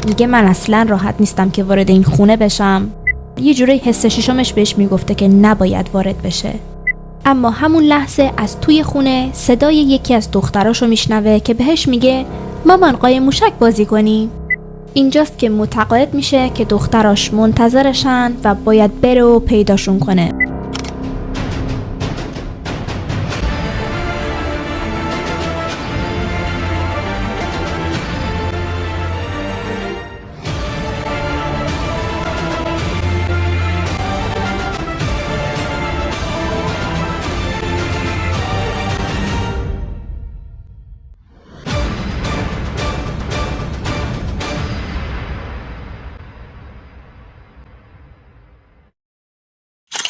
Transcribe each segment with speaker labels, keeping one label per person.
Speaker 1: میگه من اصلا راحت نیستم که وارد این خونه بشم. یه جوری حس ششمش بهش میگفته که نباید وارد بشه. اما همون لحظه از توی خونه صدای یکی از دختراشو میشنوه که بهش میگه مامان قایم موشک بازی کنی. اینجاست که متقاعد میشه که دختراش منتظرشن و باید بره و پیداشون کنه.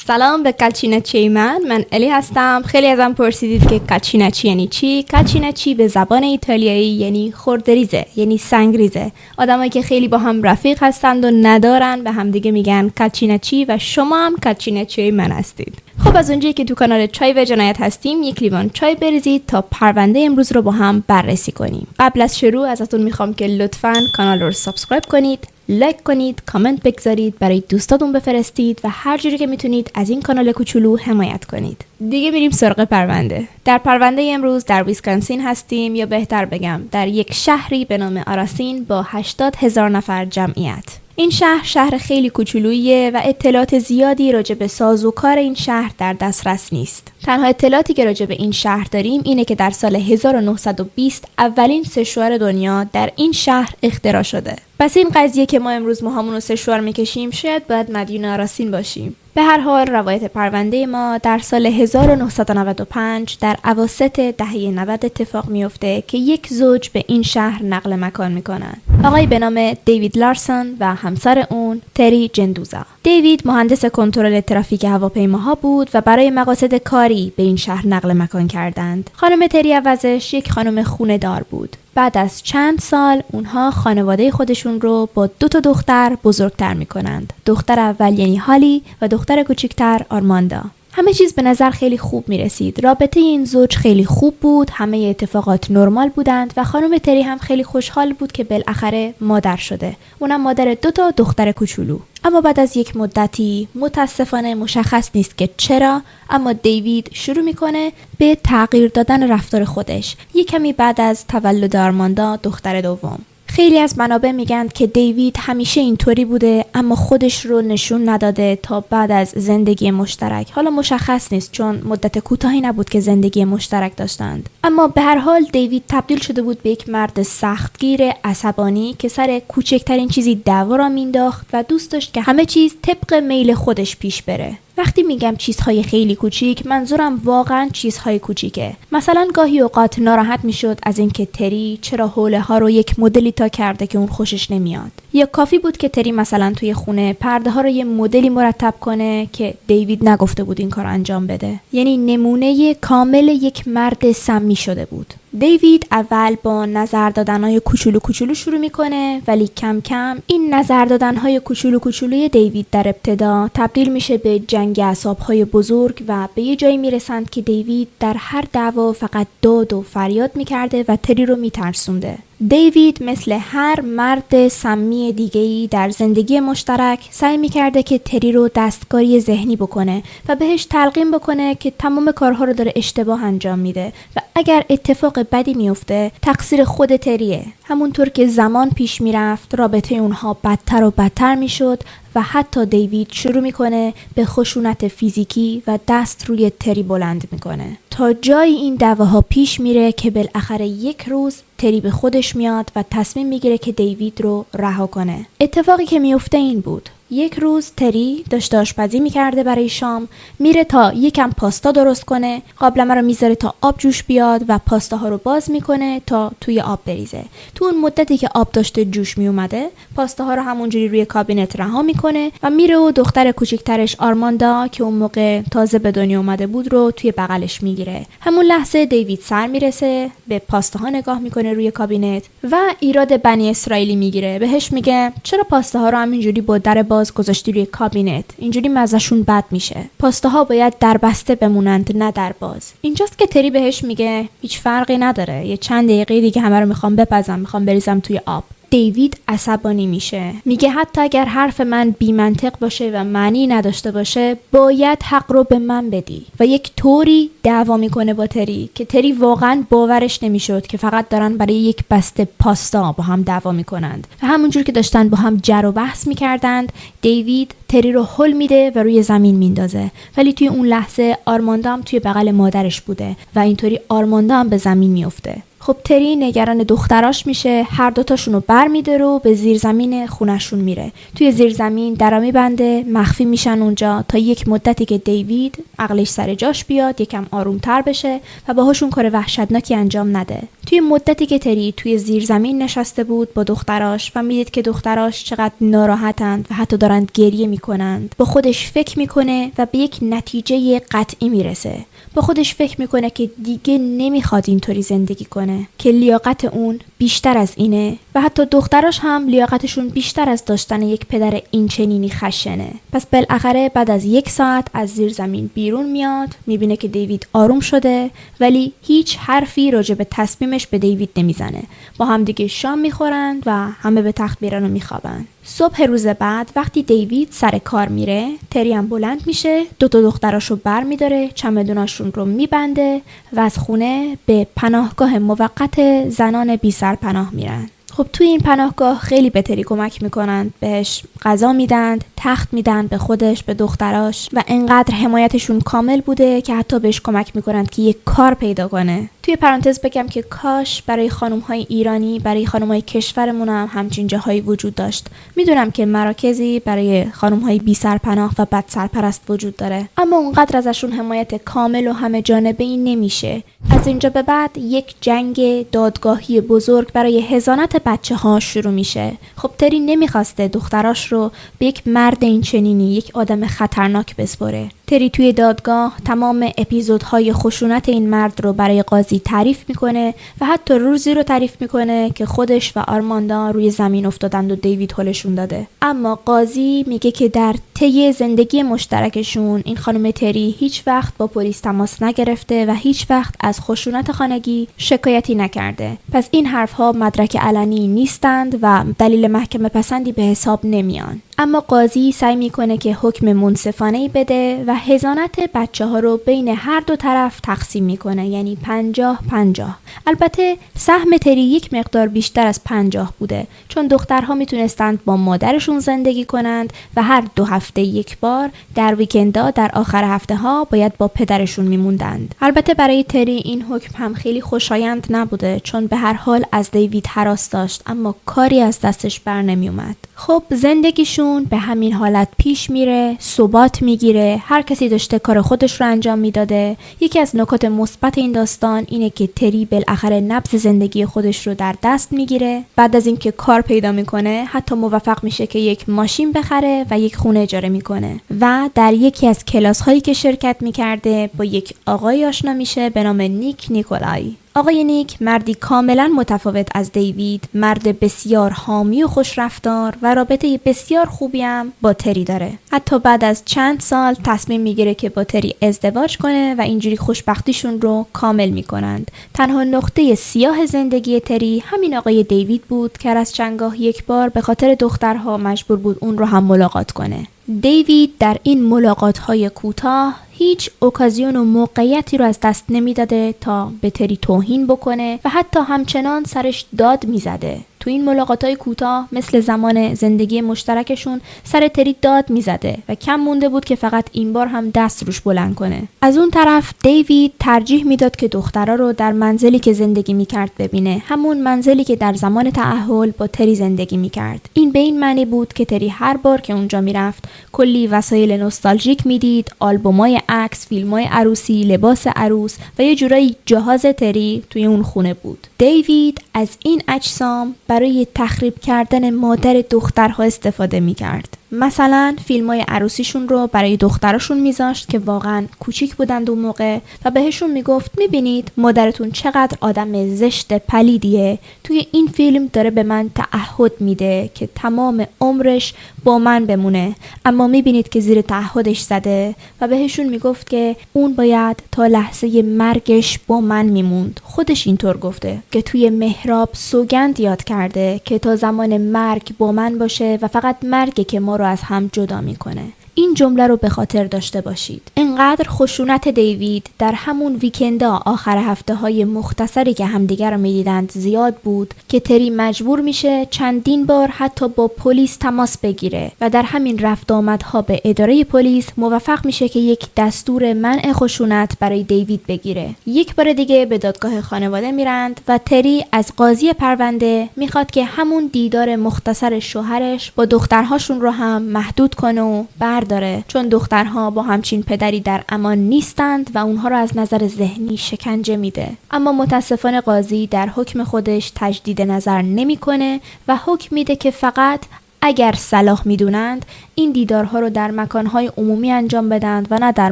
Speaker 1: سلام به کالچیناچی من الی هستم. خیلی ازم پرسیدید که کالچیناچی یعنی چی؟ کالچیناچی به زبان ایتالیایی یعنی خردریزه، یعنی سنگریزه. آدمایی که خیلی با هم رفیق هستند و ندارن به هم دیگه میگن کالچیناچی و شما هم کالچیناچی من هستید. خب از اونجایی که تو کانال چای و جنایت هستیم، یک لیوان چای بریزید تا پرونده امروز رو با هم بررسی کنیم. قبل از شروع ازتون میخوام که لطفاً کانال رو سابسکرایب کنید، لایک کنید، کامنت بگذارید، برای دوستاتون بفرستید و هر جوری که میتونید از این کانال کوچولو حمایت کنید. دیگه میریم سراغ پرونده. در پرونده امروز در ویسکانسین هستیم، یا بهتر بگم در یک شهری به نام آراسین با 80,000 نفر جمعیت. این شهر خیلی کوچولوییه و اطلاعات زیادی راجع به سازوکار این شهر در دسترس نیست. تنها اطلاعاتی که راجع به این شهر داریم اینه که در سال 1920 اولین سشوار دنیا در این شهر اختراع شده. پس این قضیه که ما امروز موهامون رو سشوار میکشیم شاید باید مدیون آراسین باشیم. به هر حال روایت پرونده ما در سال 1995 در اواسط دهه 90 اتفاق میفته که یک زوج به این شهر نقل مکان میکنن. آقای به نام دیوید لارسون و همسر اون تری جندوزا. دیوید مهندس کنترل ترافیک هواپیماها بود و برای مقاصد کاری به این شهر نقل مکان کردند. خانم تری عوضش یک خانم خونه دار بود. بعد از چند سال اونها خانواده خودشون رو با 2 دختر بزرگتر میکنند. دختر اول یعنی هالی و دختر کوچکتر آرماندا. همه چیز به نظر خیلی خوب میرسید. رابطه این زوج خیلی خوب بود، همه اتفاقات نرمال بودند و خانم تری هم خیلی خوشحال بود که بالاخره مادر شده. اونم مادر 2 دختر کوچولو. اما بعد از یک مدتی متاسفانه مشخص نیست که چرا، اما دیوید شروع میکنه به تغییر دادن رفتار خودش. یک کمی بعد از تولد آرماندا دختر دوم. خیلی از منابع میگن که دیوید همیشه اینطوری بوده اما خودش رو نشون نداده تا بعد از زندگی مشترک. حالا مشخص نیست چون مدت کوتاهی نبود که زندگی مشترک داشتند. اما به هر حال دیوید تبدیل شده بود به یک مرد سختگیر عصبانی که سر کوچکترین چیزی دعوا را مینداخت و دوست داشت که همه چیز طبق میل خودش پیش بره. وقتی میگم چیزهای خیلی کوچیک منظورم واقعا چیزهای کوچیکه. مثلا گاهی اوقات ناراحت میشد از اینکه تری چرا حوله ها رو یک مدلی تا کرده که اون خوشش نمیاد. یا کافی بود که تری مثلا توی خونه پرده ها رو یه مدلی مرتب کنه که دیوید نگفته بود این کار انجام بده. یعنی نمونه کامل یک مرد سمی شده بود. دیوید اول با نظر دادنهای کوچولو شروع میکنه، ولی کم کم این نظر دادنهای کوچولوی دیوید در ابتدا تبدیل میشه به جنگ اعصابهای بزرگ و به یه جایی میرسند که دیوید در هر دعوا فقط داد و فریاد میکرده و تری رو میترسونده. دیوید مثل هر مرد سمی دیگه‌ای در زندگی مشترک سعی میکرده که تری رو دستکاری ذهنی بکنه و بهش تلقین بکنه که تمام کارها رو داره اشتباه انجام میده و اگر اتفاق بدی میفته تقصیر خود تریه. همونطور که زمان پیش میرفت رابطه اونها بدتر و بدتر میشد و حتی دیوید شروع میکنه به خشونت فیزیکی و دست روی تری بلند میکنه تا جایی این دعواها پیش میره که بالاخره یک روز تری به خودش میاد و تصمیم میگیره که دیوید رو رها کنه. اتفاقی که میفته این بود: یک روز تری داشته آشپزی میکرده برای شام، میره تا یکم پاستا درست کنه، قابلمه رو میذاره تا آب جوش بیاد و پاستاها رو باز میکنه تا توی آب بریزه. تو اون مدتی که آب داشته جوش میومده پاستاها رو همونجوری روی کابینت رها میکنه و میره و دختر کوچیکترش آرماندا که اون موقع تازه به دنیا اومده بود رو توی بغلش میگیره. همون لحظه دیوید سر میرسه، به پاستاها نگاه میکنه روی کابینت و ایراد بنی اسرائیلی میگیره. بهش میگه چرا پاستاها رو همینجوری با در باز گذاشتی روی کابینت؟ اینجوری مزهشون بد میشه. پاستاها باید در بسته بمونند نه در باز. اینجاست که تری بهش میگه هیچ فرقی نداره، یه چند دقیقه دیگه همه رو میخوام بپزم، میخوام بریزم توی آب. دیوید عصبانی میشه. میگه حتی اگر حرف من بی منطق باشه و معنی نداشته باشه باید حق رو به من بدی و یک طوری دعوا میکنه با تری که تری واقعا باورش نمیشد که فقط دارن برای یک بسته پاستا با هم دعوا میکنند و همونجور که داشتن با هم جر و بحث میکردند دیوید تری رو هل میده و روی زمین میندازه، ولی توی اون لحظه آرماندا هم توی بغل مادرش بوده و اینطوری آرماندا هم به زمین میفته. خب تری نگران دختراش میشه، هر دوتاشونو بر میداره و به زیرزمین خونشون میره. توی زیرزمین درا میبنده، مخفی میشن اونجا تا یک مدتی که دیوید عقلش سر جاش بیاد، یکم آرومتر بشه و باهاشون کار وحشتناکی انجام نده. توی مدتی که تری توی زیرزمین نشسته بود با دختراش و میدید که دختراش چقدر ناراحتند و حتی دارند گریه میکنند، با خودش فکر میکنه و به یک نتیجه قطعی میرسه. با خودش فکر میکنه که دیگه نمیخواد اینطوری زندگی کنه، که لیاقت اون بیشتر از اینه و حتی دختراش هم لیاقتشون بیشتر از داشتن یک پدر اینچنینی خشنه. پس بالاخره بعد از 1 ساعت از زیر زمین بیرون میاد، میبینه که دیوید آروم شده ولی هیچ حرفی راجع به تصمیمش به دیوید نمیزنه. با هم دیگه شام میخورند و همه به تخت میرن و میخوابن. صبح روز بعد وقتی دیوید سر کار میره، تری هم بلند میشه، 2 دختراشو بر میداره، چمدوناشون رو میبنده و از خونه به پناهگاه موقت زنان بی سرپناه میرن. خب توی این پناهگاه خیلی به تری کمک میکنند، بهش غذا میدن، تخت میدن به خودش، به دختراش و انقدر حمایتشون کامل بوده که حتی بهش کمک میکنند که یک کار پیدا کنه. توی پرانتز بگم که کاش برای خانم‌های ایرانی، برای خانم‌های کشورمون هم همچین جاهایی وجود داشت. میدونم که مراکزی برای خانم‌های بی سرپناه و بد سرپرست وجود داره، اما اونقدر ازشون حمایت کامل و همه جانبه‌ای نمیشه. از اینجا به بعد یک جنگ دادگاهی بزرگ برای حضانت بچه‌ها شروع میشه. خب تری نمیخواسته دختراش رو به یک مرد اینچنینی، یک آدم خطرناک بسپره. تری توی دادگاه تمام اپیزودهای خشونت این مرد رو برای قاضی تعریف میکنه و حتی روزی رو تعریف میکنه که خودش و آرماندا روی زمین افتادند و دیوید هلشون داده. اما قاضی میگه که در طی زندگی مشترکشون این خانم تری هیچ وقت با پلیس تماس نگرفته و هیچ وقت از خشونت خانگی شکایتی نکرده. پس این حرفها مدرک علنی نیستند و دلیل محکمه پسندی به حساب نمیان. اما قاضی سعی میکنه که حکم منصفانه‌ای بده و حضانت بچه‌ها رو بین هر دو طرف تقسیم میکنه، یعنی 50-50. البته سهم تری یک مقدار بیشتر از 50 بوده، چون دخترها میتونستند با مادرشون زندگی کنند و هر 2 هفته یک بار در ویکندها در آخر هفته ها باید با پدرشون میموندند. البته برای تری این حکم هم خیلی خوشایند نبوده، چون به هر حال از دیوید هراس داشت اما کاری از دستش بر نمیومد. خب زندگیشون به همین حالت پیش میره، ثبات میگیره، هر کسی داشته کار خودش رو انجام میداده. یکی از نکات مثبت این داستان اینه که تری بالاخره نبض زندگی خودش رو در دست میگیره. بعد از اینکه کار پیدا میکنه حتی موفق میشه که یک ماشین بخره و یک خونه اجاره میکنه و در یکی از کلاس هایی که شرکت میکرده با یک آقای آشنا میشه به نام نیک نیکولای. آقای نیک مردی کاملا متفاوت از دیوید، مرد بسیار حامی و خوشرفتار و رابطه بسیار خوبی هم با تری داره. حتی بعد از چند سال تصمیم میگیره که با تری ازدواج کنه و اینجوری خوشبختیشون رو کامل میکنند. تنها نقطه سیاه زندگی تری همین آقای دیوید بود که از چندگاه یک بار به خاطر دخترها مجبور بود اون رو هم ملاقات کنه. دیوید در این ملاقات‌های کوتاه هیچ اوکازیون و موقعیتی رو از دست نمیداده تا به تری توهین بکنه و حتی همچنان سرش داد میزده. تو این ملاقات‌های کوتاه مثل زمان زندگی مشترکشون سر تری داد میزده و کم مونده بود که فقط این بار هم دست روش بلند کنه. از اون طرف دیوید ترجیح میداد که دخترها رو در منزلی که زندگی میکرد ببینه، همون منزلی که در زمان تعهل با تری زندگی میکرد. این به این معنی بود که تری هر بار که اونجا میرفت کلی وسایل نوستالژیک میدید، آلبومای عکس، فیلمای عروسی، لباس عروس و یه جورایی جهاز تری توی اون خونه بود. دیوید از این اجسام برای تخریب کردن مادر دخترها استفاده میکرد. مثلا فیلمای عروسیشون رو برای دختراشون میذاشت که واقعا کوچیک بودند اون موقع و بهشون میگفت میبینید مادرتون چقدر آدم زشت پلیدیه، توی این فیلم داره به من تعهد میده که تمام عمرش با من بمونه، اما میبینید که زیر تعهدش زده و بهشون میگفت که اون باید تا لحظه مرگش با من میموند. خودش اینطور گفته که توی محراب سوگند یاد کرده که تا زمان مرگ با من باشه و فقط مرگه که ما رو از هم جدا میکنه. این جمله رو به خاطر داشته باشید. انقدر خشونت دیوید در همون ویکندا آخر هفته های مختصری که همدیگر رو میدیدند زیاد بود که تری مجبور میشه چندین بار حتی با پلیس تماس بگیره و در همین رفت آمدها به اداره پلیس موفق میشه که یک دستور منع خشونت برای دیوید بگیره. یک بار دیگه به دادگاه خانواده میرند و تری از قاضی پرونده میخواد که همون دیدار مختصر شوهرش با دخترهاشون رو هم محدود کنه و داره، چون دخترها با همچین پدری در امان نیستند و اونها رو از نظر ذهنی شکنجه میده. اما متاسفانه قاضی در حکم خودش تجدید نظر نمیکنه و حکم میده که فقط اگر صلاح میدونند این دیدارها رو در مکانهای عمومی انجام بدند و نه در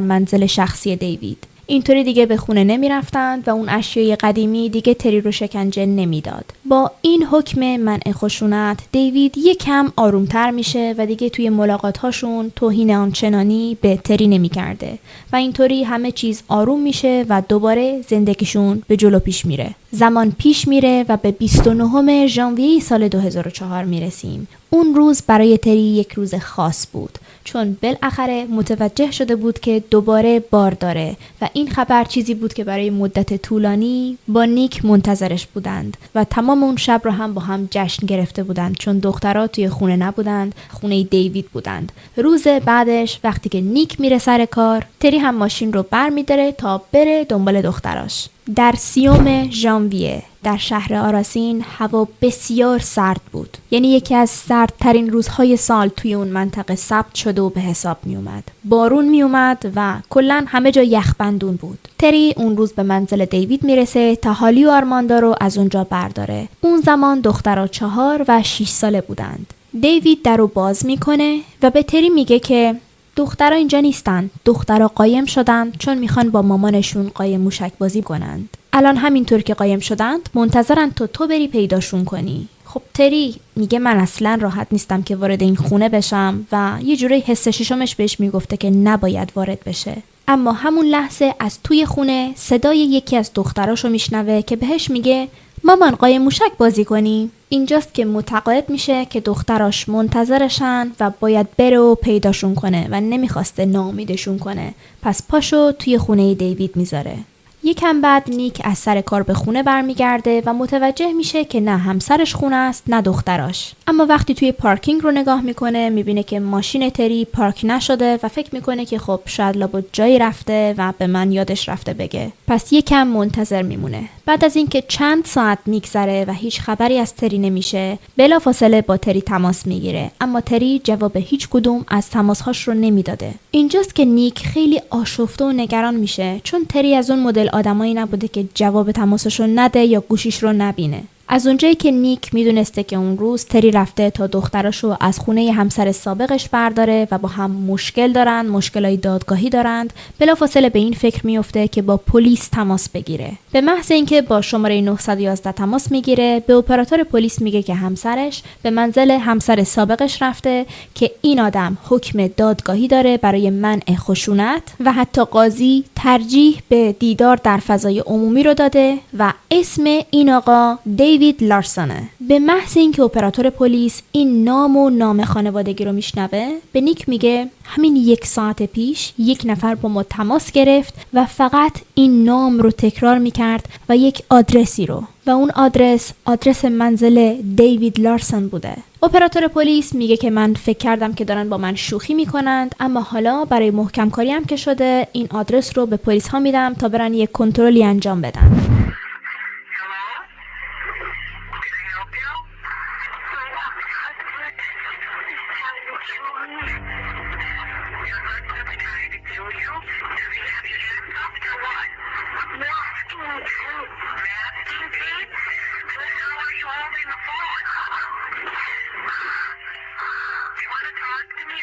Speaker 1: منزل شخصی دیوید. اینطوری دیگه به خونه نمی رفتند و اون اشیای قدیمی دیگه تری رو شکنجه نمیداد. با این حکم منع خشونت دیوید یکم آرومتر میشه و دیگه توی ملاقات‌هاشون توهین آنچنانی به تری نمی کرده و اینطوری همه چیز آروم میشه و دوباره زندگیشون به جلو پیش میره. زمان پیش میره و به 29 ژانویه سال 2004 میرسیم. اون روز برای تری یک روز خاص بود، چون بالاخره متوجه شده بود که دوباره بار داره و این خبر چیزی بود که برای مدت طولانی با نیک منتظرش بودند و تمام اون شب رو هم با هم جشن گرفته بودند، چون دخترها توی خونه نبودند، خونه دیوید بودند. روز بعدش وقتی که نیک میره سر کار، تری هم ماشین رو بر میداره تا بره دنبال دختراش. در 30 ژانویه در شهر آراسین هوا بسیار سرد بود، یعنی یکی از سردترین روزهای سال توی اون منطقه ثبت شده و به حساب می اومد. بارون می اومد و کلاً همه جا یخبندون بود. تری اون روز به منزل دیوید میرسه تا هالی و آرماندا رو از اونجا برداره. اون زمان دخترها 4 و 6 ساله بودند. دیوید در رو باز میکنه و به تری میگه که دخترها اینجا نیستن، دخترها قایم شدن چون میخوان با مامانشون قایم موشک بازی کنند. الان همینطور که قایم شدند منتظرن تو بری پیداشون کنی. خب تری میگه من اصلا راحت نیستم که وارد این خونه بشم و یه جوری حس ششمش بهش میگفته که نباید وارد بشه. اما همون لحظه از توی خونه صدای یکی از دختراشو میشنوه که بهش میگه مامان قایم موشک بازی کنی. اینجاست که متقاعد میشه که دختراش منتظرشن و باید بره و پیداشون کنه و نمیخواسته ناامیدشون کنه. پس پاشو توی خونه دیوید میذاره. یکم بعد نیک از سر کار به خونه برمیگرده و متوجه میشه که نه همسرش خونه است نه دختراش. اما وقتی توی پارکینگ رو نگاه میکنه میبینه که ماشین تری پارک نشده و فکر میکنه که خب شاید لابد جایی رفته و به من یادش رفته بگه. پس یکم منتظر میمونه. بعد از اینکه چند ساعت میگذره و هیچ خبری از تری نمیشه، بلافاصله با تری تماس میگیره، اما تری جواب هیچ کدوم از تماسهاش رو نمیداده. اینجاست که نیک خیلی آشفته و نگران میشه، چون تری از اون مدل آدمایی نبوده که جواب تماسش رو نده یا گوشیش رو نبینه. از اونجایی که نیک میدونسته که اون روز تری رفته تا دختراشو از خونه همسر سابقش برداره و با هم مشکل دارن، مشکلای دادگاهی دارند، بلافاصله به این فکر میفته که با پلیس تماس بگیره. به محض اینکه با شماره 911 تماس میگیره، به اپراتور پلیس میگه که همسرش به منزل همسر سابقش رفته که این آدم حکم دادگاهی داره برای منع خشونت و حتی قاضی ترجیح به دیدار در فضای عمومی رو داده و اسم این آقا دیوید لارسونه. به محض اینکه اپراتور پلیس این نام و نام خانوادگی رو میشنوه، به نیک میگه همین 1 ساعت پیش یک نفر با ما تماس گرفت و فقط این نام رو تکرار میکرد و یک آدرسی رو، و اون آدرس منزل دیوید لارسون بوده. اپراتور پلیس میگه که من فکر کردم که دارن با من شوخی میکنند، اما حالا برای محکم کاری هم که شده این آدرس رو به پلیس ها میدم تا برن یک کنترلی انجام بدن.
Speaker 2: You want to talk to me?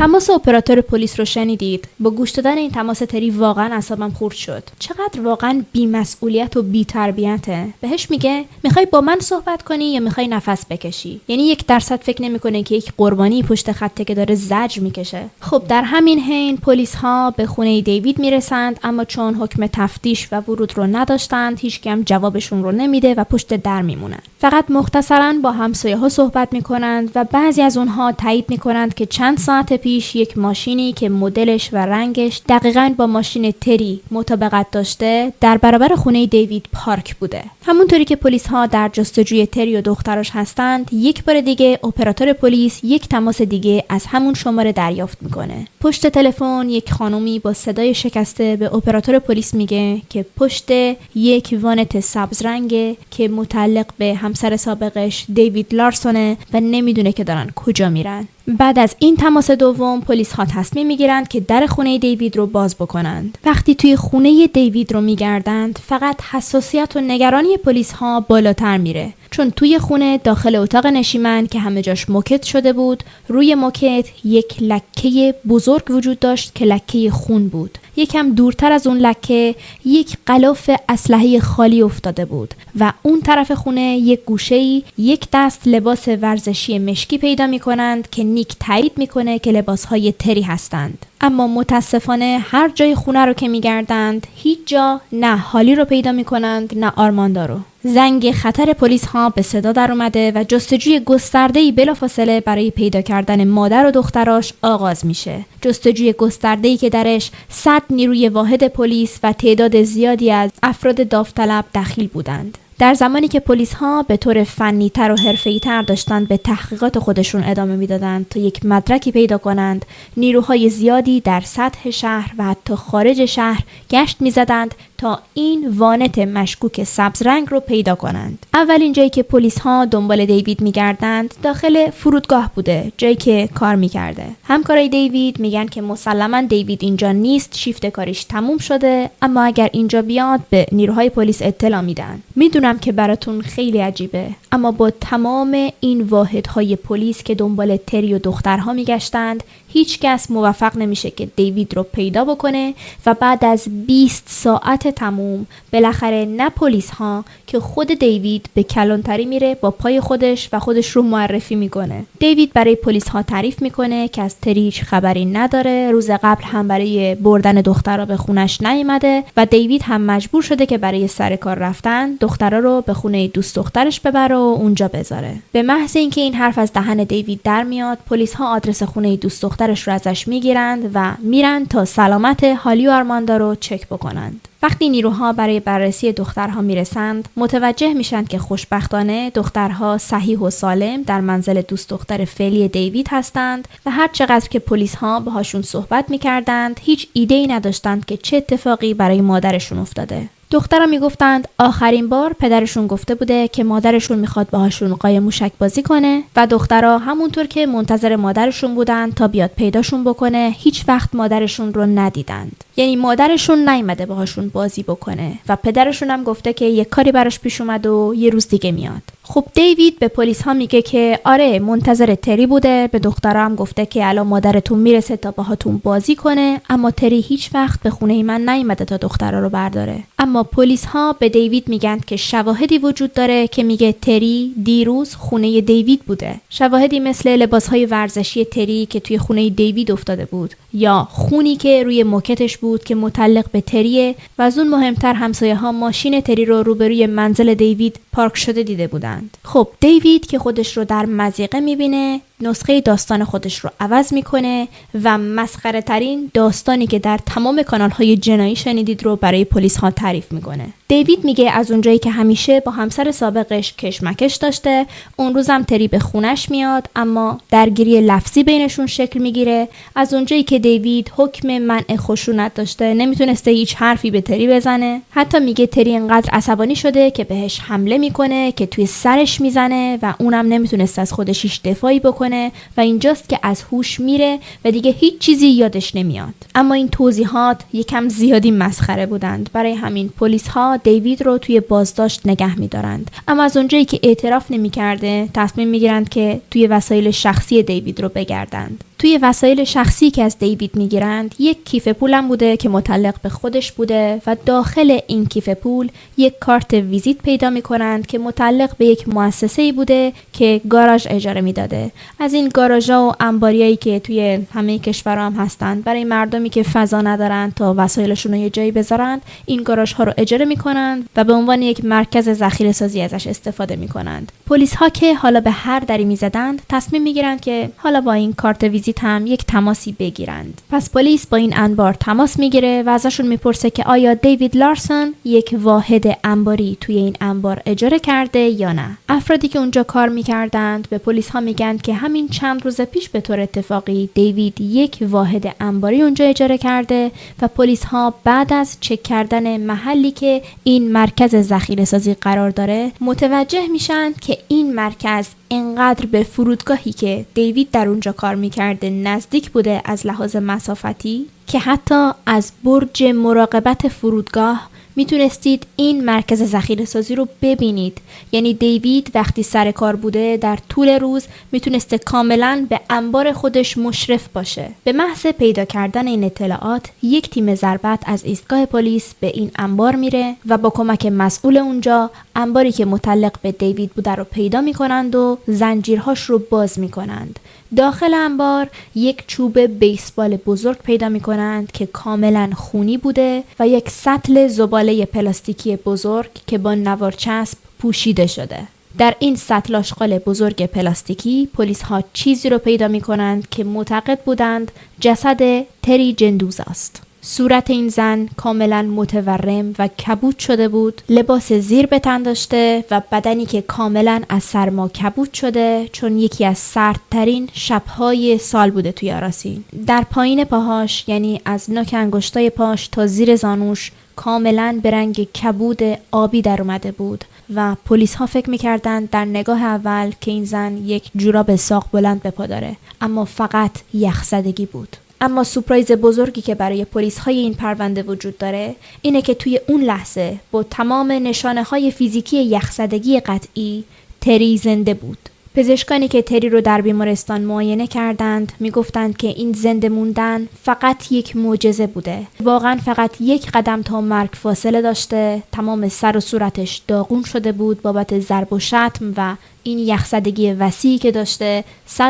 Speaker 1: تماس اپراتور پلیس رو شنیدید. با گوش دادن این تماس تری واقعا اعصابم خورد شد. چقدر واقعا بی‌مسئولیت و بی‌تربیته. بهش میگه میخوای با من صحبت کنی یا میخوای نفس بکشی؟ یعنی 1% فکر نمیکنه که یک قربانی پشت خطه که داره زجر میکشه. خب در همین حین پلیس ها به خونه دیوید میرسند، اما چون حکم تفتیش و ورود رو نداشتند هیچ کم جوابشون رو نمیده و پشت در میمونن. فقط مختصراً با همسایه‌ها صحبت میکنند و بعضی از اونها تایید میکنند که چند ساعت پیش یک ماشینی که مدلش و رنگش دقیقاً با ماشین تری مطابقت داشته در برابر خونه دیوید پارک بوده. همونطوری که پلیس ها در جستجوی تری و دخترش هستند، یک بار دیگه اپراتور پلیس یک تماس دیگه از همون شماره دریافت میکنه. پشت تلفن یک خانومی با صدای شکسته به اپراتور پلیس میگه که پشت یک وانت سبز رنگه که متعلق به همسر سابقش دیوید لارسونه و نمیدونه که دارن کجا میرن. بعد از این تماس دوم پلیس ها تصمیم میگیرند که در خونه دیوید رو باز بکنند. وقتی توی خونه دیوید رو میگردند فقط حساسیت و نگرانی پلیس ها بالاتر میره، چون توی خونه داخل اتاق نشیمن که همه جاش موکت شده بود، روی موکت یک لکه بزرگ وجود داشت که لکه خون بود. یکم دورتر از اون لکه یک غلاف اسلحه خالی افتاده بود و اون طرف خونه یک گوشه‌ای یک دست لباس ورزشی مشکی پیدا می‌کنند که نیک تایید می‌کنه که لباس‌های تری هستند. اما متاسفانه هر جای خونه رو که می‌گردند هیچ جا نه هالی رو پیدا می‌کنند نه آرماندا رو. زنگ خطر پلیس ها به صدا در اومده و جستجوی گسترده‌ای بلافاصله برای پیدا کردن مادر و دختراش آغاز میشه. جستجوی گسترده‌ای که درش 100 نیروی واحد پلیس و تعداد زیادی از افراد داوطلب دخیل بودند. در زمانی که پلیس ها به طور فنی‌تر و حرفه‌ای‌تر داشتند به تحقیقات خودشون ادامه میدادند تا یک مدرکی پیدا کنند، نیروهای زیادی در سطح شهر و حتی خارج شهر گشت میزدند تا این وانت مشکوک سبز رنگ رو پیدا کنند. اولین جایی که پلیس ها دنبال دیوید میگردند داخل فرودگاه بوده، جایی که کار میکرده. همکارای دیوید میگن که مسلماً دیوید اینجا نیست، شیفت کاریش تموم شده، اما اگر اینجا بیاد به نیروهای پلیس اطلاع میدن. میدونم که براتون خیلی عجیبه، اما با تمام این واحدهای پلیس که دنبال تری و دخترها میگشتند، هیچ کس موفق نمیشه که دیوید رو پیدا بکنه و بعد از 20 ساعت تموم بالاخره نه پلیس ها که خود دیوید به کلانتری میره با پای خودش و خودش رو معرفی میکنه. دیوید برای پلیس ها تعریف میکنه که از تری هیچ خبری نداره، روز قبل هم برای بردن دخترها به خونش نیامده و دیوید هم مجبور شده که برای سر کار رفتن دخترها رو به خونه دوست دخترش ببره و اونجا بذاره. به محض اینکه این حرف از دهن دیوید در میاد، پلیس ها آدرس خونه دوست دخترش رو ازش میگیرند و میرن تا سلامت هالی و آرماندا رو چک بکنند. وقتی نیروها برای بررسی دخترها میرسند، متوجه میشن که خوشبختانه دخترها صحیح و سالم در منزل دوست دختر فعلی دیوید هستند و هر چقدر که پلیس ها باهاشون صحبت میکردند، هیچ ایده‌ای نداشتند که چه اتفاقی برای مادرشون افتاده. دخترها میگفتند آخرین بار پدرشون گفته بوده که مادرشون میخواد باهاشون قایم موشک بازی کنه و دخترها همونطور که منتظر مادرشون بودن تا بیاد پیداشون بکنه هیچ وقت مادرشون رو ندیدند. یعنی مادرشون نیومده باهاشون بازی بکنه و پدرشون هم گفته که یک کاری براش پیش اومد و یه روز دیگه میاد. خب دیوید به پلیس ها میگه که آره منتظر تری بوده، به دخترها هم گفته که الان مادرتون میرسه تا باهاتون بازی کنه، اما تری هیچ وقت به خونه من نیومده تا دخترها رو برداره. اما پلیس ها به دیوید میگن که شواهدی وجود داره که میگه تری دیروز خونه دیوید بوده. شواهدی مثل لباسهای ورزشی تری که توی خونه دیوید افتاده بود یا خونی که روی موکتش بود که متعلق به تریه و از اون مهمتر همسایه ها ماشین تری رو روبروی منزل دیوید پارک شده دیده بودند. خب دیوید که خودش رو در مضیقه میبینه نسخه داستان خودش رو عوض میکنه و مسخره ترین داستانی که در تمام کانال های جنایی شنیدید رو برای پلیس ها تعریف میکنه. دیوید میگه از اونجایی که همیشه با همسر سابقش کشمکش داشته، اون روزم تری به خونش میاد اما درگیری لفظی بینشون شکل میگیره. از اونجایی که دیوید حکم منع خشونت داشته نمیتونسته هیچ حرفی به تری بزنه. حتی میگه تری انقدر عصبانی شده که بهش حمله میکنه که توی سرش میزنه و اونم نمیتونسته از خودش هیچ دفاعی بکنه و اینجاست که از هوش میره و دیگه هیچ چیزی یادش نمیاد. اما این توضیحات یکم زیادی مسخره بودند، برای همین پلیس ها دیوید رو توی بازداشت نگه می‌دارند. اما از اونجایی که اعتراف نمی‌کرده تصمیم می‌گیرند که توی وسایل شخصی دیوید رو بگردند. توی وسایل شخصی که از دیوید میگیرند یک کیف پولم بوده که متعلق به خودش بوده و داخل این کیف پول یک کارت ویزیت پیدا میکنند که متعلق به یک مؤسسه‌ای بوده که گاراژ اجاره میداده. از این گاراژها و انباریایی که توی همه کشورها هم هستند برای مردمی که فضا ندارن تا وسایلشون رو یه جایی بذارند، این گاراژها رو اجاره میکنند و به عنوان یک مرکز ذخیره سازی ازش استفاده میکنند. پلیس ها که حالا به هر دری میزدند تصمیم میگیرند که حالا با این کارت ویزیت هم یک تماسی بگیرند. پس پلیس با این انبار تماس میگیره و ازشون میپرسه که آیا دیوید لارسون یک واحد انباری توی این انبار اجاره کرده یا نه. افرادی که اونجا کار میکردند به پلیس ها میگن که همین چند روز پیش به طور اتفاقی دیوید یک واحد انباری اونجا اجاره کرده و پلیس ها بعد از چک کردن محلی که این مرکز ذخیره سازی قرار داره متوجه میشن که این مرکز اینقدر به فرودگاهی که دیوید در اونجا کار میکرده نزدیک بوده از لحاظ مسافتی که حتی از برج مراقبت فرودگاه میتونستید این مرکز ذخیره سازی رو ببینید. یعنی دیوید وقتی سر کار بوده در طول روز میتونسته کاملا به انبار خودش مشرف باشه. به محض پیدا کردن این اطلاعات یک تیم ضربت از ایستگاه پلیس به این انبار میره و با کمک مسئول اونجا انباری که متعلق به دیوید بوده رو پیدا میکنند و زنجیرهاش رو باز میکنند. داخل انبار یک چوب بیسبال بزرگ پیدا میکنند که کاملا خونی بوده و یک سطل زباله پلاستیکی بزرگ که با نوار چسب پوشیده شده. در این سطل آشغال بزرگ پلاستیکی پلیس ها چیزی رو پیدا میکنند که معتقد بودند جسد تری جندوز است. صورت این زن کاملا متورم و کبود شده بود، لباس زیر به تن داشته و بدنی که کاملا از سرما کبود شده چون یکی از سردترین شبهای سال بوده توی آراسین. در پایین پاهاش یعنی از نوک انگشتای پاش تا زیر زانوش کاملا به رنگ کبود آبی در اومده بود و پلیس ها فکر میکردند در نگاه اول که این زن یک جوراب ساق بلند به پا داره، اما فقط یخزدگی بود. اما سورپرایز بزرگی که برای پلیس های این پرونده وجود داره اینه که توی اون لحظه با تمام نشانه های فیزیکی یخزدگی قطعی تری زنده بود. پزشکانی که تری رو در بیمارستان معاینه کردند میگفتند که این زنده موندن فقط یک معجزه بوده. واقعا فقط یک قدم تا مرگ فاصله داشته. تمام سر و صورتش داغون شده بود بابت ضرب و شتم و این یخزدگی وسیعی که داشته 100%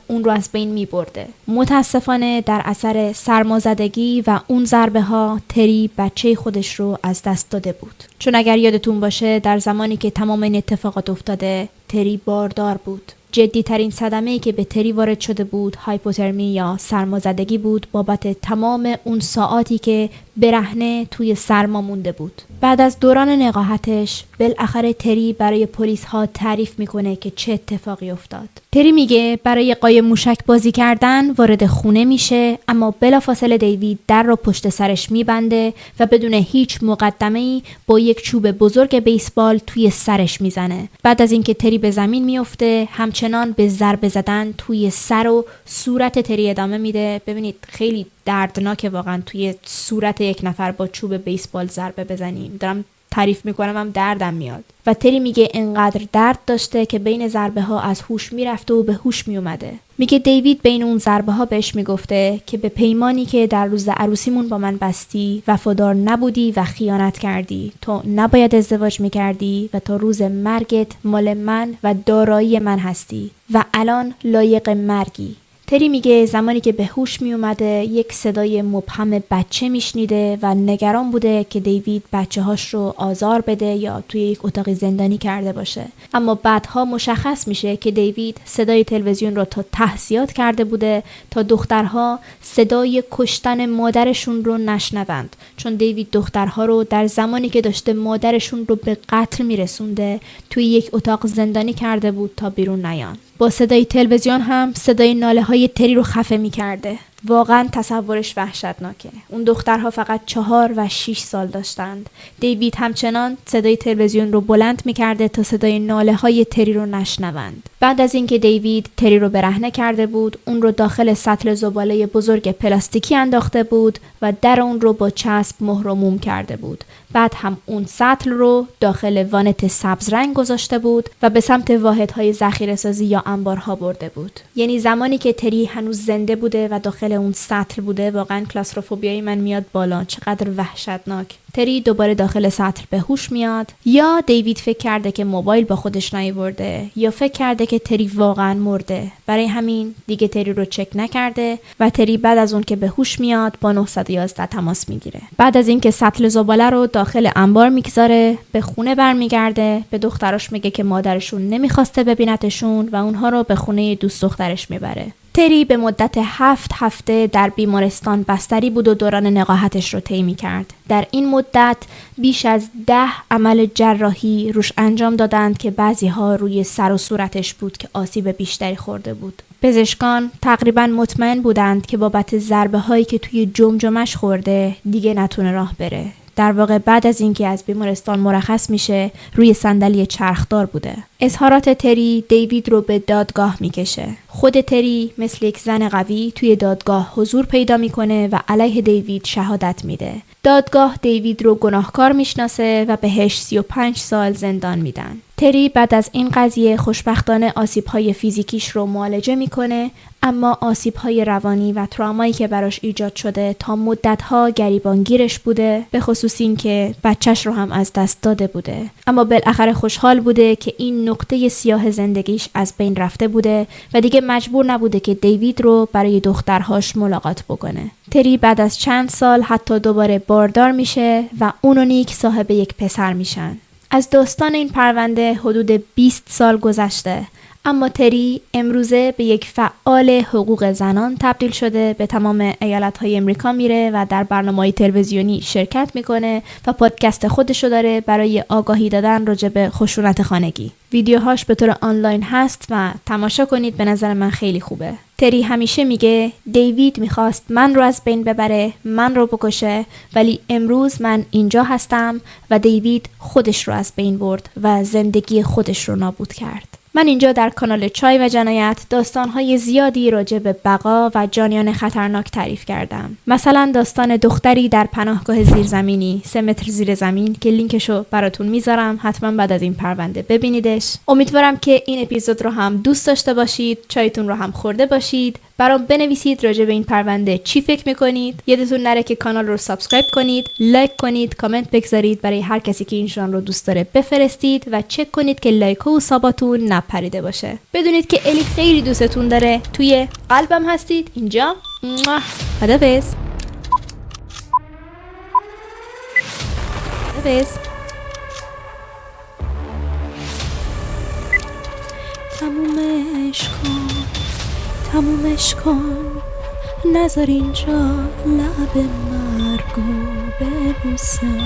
Speaker 1: اون رو از بین می برده. متاسفانه در اثر سرمازدگی و اون ضربه ها تری بچه خودش رو از دست داده بود. چون اگر یادتون باشه در زمانی که تمام این اتفاقات افتاده تری باردار بود. جدی ترین صدمه‌ای که به تری وارد شده بود هایپوترمی یا سرمازدگی بود بابت تمام اون ساعاتی که برهنه توی سرما مونده بود. بعد از دوران نقاهتش بالاخره تری برای پلیس ها تعریف میکنه که چه اتفاقی افتاد. تری میگه برای قایم موشک بازی کردن وارد خونه میشه اما بلافاصله دیوید در رو پشت سرش میبنده و بدون هیچ مقدمه‌ای با یک چوب بزرگ بیسبال توی سرش میزنه. بعد از اینکه تری به زمین میفته همچنان به ضربه زدن توی سر و صورت تری ادامه میده. ببینید خیلی دردناکه واقعا توی صورت یک نفر با چوب بیسبال ضربه بزنیم. دارم تعریف میکنم هم دردم میاد. و تری میگه انقدر درد داشته که بین ضربه ها از هوش میرفته و به هوش میومده. میگه دیوید بین اون ضربه ها بهش میگفته که به پیمانی که در روز عروسیمون با من بستی وفادار نبودی و خیانت کردی. تو نباید ازدواج میکردی و تا روز مرگت مال من و دارایی من هستی و الان لایق مرگی. تری میگه زمانی که به هوش می اومده یک صدای مبهم بچه میشنیده و نگران بوده که دیوید بچه هاش رو آزار بده یا توی یک اتاق زندانی کرده باشه. اما بعدها مشخص میشه که دیوید صدای تلویزیون رو تا تهزیات کرده بوده تا دخترها صدای کشتن مادرشون رو نشنوند، چون دیوید دخترها رو در زمانی که داشته مادرشون رو به قتل میرسونده توی یک اتاق زندانی کرده بود تا بیرون نیان. با صدای تلویزیون هم صدای ناله های تری رو خفه می کرده واقعا تصورش وحشتناکه. اون دخترها فقط 4 و 6 سال داشتند. دیوید همچنان صدای تلویزیون رو بلند می‌کرده تا صدای ناله‌های تری رو نشنوند. بعد از اینکه دیوید تری رو برهنه کرده بود، اون رو داخل سطل زباله بزرگ پلاستیکی انداخته بود و در اون رو با چسب مهر و موم کرده بود. بعد هم اون سطل رو داخل وانت سبز رنگ گذاشته بود و به سمت واحدهای ذخیره‌سازی یا انبارها برده بود. یعنی زمانی که تری هنوز زنده بوده و داخل اون سطل بوده، واقعا کلاستروفوبیای من میاد بالا. چقدر وحشتناک. تری دوباره داخل سطل به هوش میاد. یا دیوید فکر کرده که موبایل با خودش نیاورده، یا فکر کرده که تری واقعا مرده. برای همین دیگه تری رو چک نکرده و تری بعد از اون که به هوش میاد با 911 تماس میگیره. بعد از اینکه سطل زباله رو داخل انبار میگذاره، به خونه برمیگرده، به دختراش میگه که مادرشون نمیخواسته ببینتشون و اونها رو به خونه دوست دخترش میبره. تری به مدت 7 هفته در بیمارستان بستری بود و دوران نقاهتش رو طی می‌کرد. در این مدت بیش از 10 عمل جراحی روش انجام دادند که بعضی‌ها روی سر و صورتش بود که آسیب بیشتری خورده بود. پزشکان تقریباً مطمئن بودند که بابت ضربه‌هایی که توی جمجمش خورده دیگه نتونه راه بره. در واقع بعد از اینکه از بیمارستان مرخص میشه روی صندلی چرخدار بوده. اظهارات تری دیوید رو به دادگاه میکشه. خود تری مثل یک زن قوی توی دادگاه حضور پیدا میکنه و علیه دیوید شهادت میده. دادگاه دیوید رو گناهکار میشناسه و بهش 35 سال زندان میدن. تری بعد از این قضیه خوشبختانه آسیب‌های فیزیکیش رو معالجه میکنه، اما آسیب‌های روانی و ترومایی که براش ایجاد شده تا مدت‌ها گریبانگیرش بوده، به خصوص این که بچه‌ش رو هم از دست داده بوده. اما بالاخره خوشحال بوده که این نقطه سیاه زندگیش از بین رفته بوده و دیگه مجبور نبوده که دیوید رو برای دخترهاش ملاقات بکنه. تری بعد از چند سال حتی دوباره باردار میشه و اون و نیک صاحب یک پسر میشن. از داستان این پرونده حدود 20 سال گذشته، اما تری امروزه به یک فعال حقوق زنان تبدیل شده. به تمام ایالت‌های امریکا میره و در برنامه‌های تلویزیونی شرکت میکنه و پادکست خودشو داره برای آگاهی دادن راجع به خشونت خانگی. ویدیوهاش به طور آنلاین هست و تماشا کنید، به نظر من خیلی خوبه. تری همیشه میگه دیوید میخواست من رو از بین ببره، من رو بکشه، ولی امروز من اینجا هستم و دیوید خودش رو از بین برد و زندگی خودش رو نابود کرد. من اینجا در کانال چای و جنایت داستان‌های زیادی راجع به بقا و جانیان خطرناک تعریف کردم. مثلا داستان دختری در پناهگاه زیرزمینی 3 متر زیر زمین که لینکشو براتون میذارم، حتما بعد از این پرونده ببینیدش. امیدوارم که این اپیزود رو هم دوست داشته باشید، چایتون رو هم خورده باشید. برام بنویسید راجع به این پرونده چی فکر میکنید. یادتون نره که کانال رو سابسکرایب کنید، لایک کنید، کامنت بگذارید، برای هر کسی که این ژانر رو دوست داره بفرستید و چک کنید که لایک و ساباتون نپریده باشه. بدونید که الی خیلی دوستتون داره. توی قلبم هستید اینجا. خدافظ. خدافظ. تمومش کن، نذار اینجا لب مرگو ببوسم.